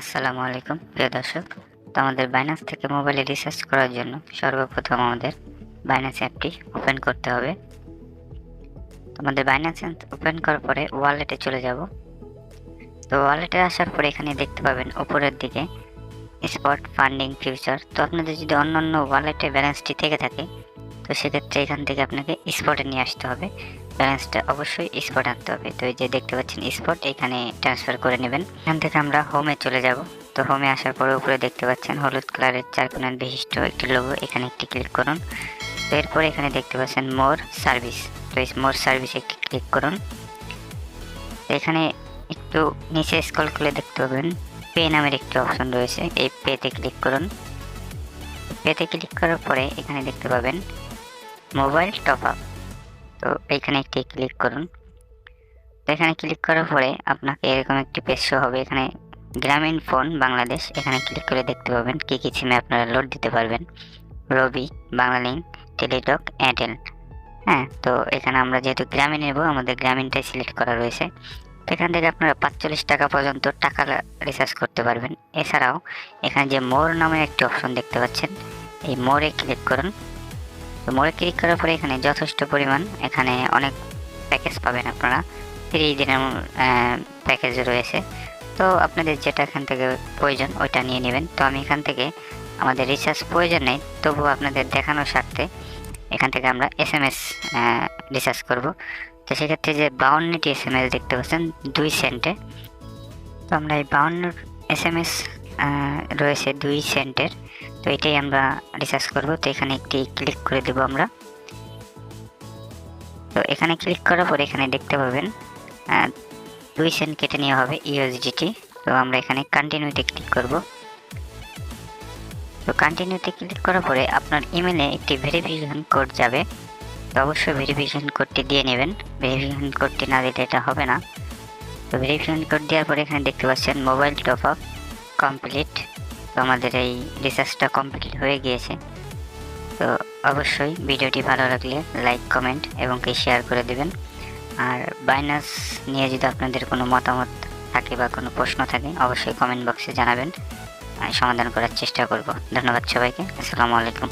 আসসালামু আলাইকুম প্রিয় দর্শক। তো আমাদের বাইন্যান্স থেকে মোবাইলে রিচার্জ করার জন্য সর্বপ্রথম আমাদের বাইন্যান্স অ্যাপটি ওপেন করতে হবে। তো আমাদের বাইন্যান্স ওপেন করার পরে ওয়ালেটে চলে যাব। তো ওয়ালেটে আসার পরে এখানে দেখতে পাবেন উপরের দিকে স্পট ফান্ডিং ফিউচার। তো আপনাদের যদি অন্যান্য ওয়ালেটে ব্যালেন্সটি থেকে থাকে তো সেক্ষেত্রে এখান থেকে আপনাকে স্পটে নিয়ে আসতে হবে। ব্যালেন্সটা অবশ্যই স্পট আনতে হবে। তো এই যে দেখতে পাচ্ছেন স্পট, এখানে ট্রান্সফার করে নেবেন। এখান থেকে আমরা হোমে চলে যাব। তো হোমে আসার পরে উপরে দেখতে পাচ্ছেন হলুদ কালারের 4 কোণার বিশিষ্ট একটি লোগো, এখানে একটি ক্লিক করুন। তো এরপরে এখানে দেখতে পাচ্ছেন মোর সার্ভিস। তো এই মোর সার্ভিসে একটি ক্লিক করুন। তো এখানে একটু নিচে স্ক্রল করে দেখতে পাবেন পে নামের একটি অপশন রয়েছে, এই পেতে ক্লিক করুন। পেতে ক্লিক করার পরে এখানে দেখতে পাবেন মোবাইল টপ আপ। তো এইখানে একটি ক্লিক করুন। তো এখানে ক্লিক করার পরে আপনাকে এরকম একটি পেজ শো হবে। এখানে গ্রামীণ ফোন বাংলাদেশ, এখানে ক্লিক করে দেখতে পাবেন কী কী সিমে আপনারা লোড দিতে পারবেন। রবি, বাংলালিংক, টেলিটক, এয়ারটেল। হ্যাঁ, তো এখানে আমরা যেহেতু গ্রামীণ নেব, আমাদের গ্রামীণটাই সিলেক্ট করা রয়েছে। তো এখান থেকে আপনারা 45 টাকা পর্যন্ত টাকা রিচার্জ করতে পারবেন। এছাড়াও এখানে যে মোর নামের একটি অপশন দেখতে পাচ্ছেন, এই মোরে ক্লিক করুন। তো মোড়ে ক্লিক করার পরে এখানে যথেষ্ট পরিমাণ এখানে অনেক প্যাকেজ পাবেন আপনারা। 30 দিনের প্যাকেজ রয়েছে। তো আপনাদের যেটা এখান থেকে প্রয়োজন ওইটা নিয়ে নেবেন। তো আমি এখান থেকে আমাদের রিচার্জ প্রয়োজন নেই, তবুও আপনাদের দেখানোর স্বার্থে এখান থেকে আমরা SMS রিচার্জ করব। তো সেক্ষেত্রে যে 52টি SMS দেখতে পাচ্ছেন 2 সেন্টে। তো আমরা এই 52 SMS রয়েছে 2 সেন্টের, তো এটাই আমরা রিচার্জ করব। তো এখানে একটি ক্লিক করে দেব আমরা। তো এখানে ক্লিক করার পরে এখানে দেখতে পাবেন 2 সেন্ট কেটে নেওয়া হবে USDT। তো আমরা এখানে কন্টিনিউতে ক্লিক করব। তো কন্টিনিউতে ক্লিক করার পরে আপনার ইমেলে একটি ভেরিফিকেশন কোড যাবে। তো অবশ্যই ভেরিফিকেশন কোডটি দিয়ে নেবেন, ভেরিফিকেশন কোডটি না দিলে এটা হবে না। তো ভেরিফিকেশন কোড দেওয়ার পরে এখানে দেখতে পাচ্ছেন মোবাইল টপ আপ কমপ্লিট। তো আমাদের এই রিচার্জটা কমপ্লিট হয়ে গিয়েছে। তো অবশ্যই ভিডিওটি ভালো লাগলে লাইক, কমেন্ট এবং শেয়ার করে দেবেন। আর বাইন্যান্স নিয়ে যদি আপনাদের কোনো মতামত থাকে বা কোনো প্রশ্ন থাকে অবশ্যই কমেন্ট বক্সে জানাবেন, সমাধান করার চেষ্টা করব। ধন্যবাদ সবাইকে। আসসালামু আলাইকুম।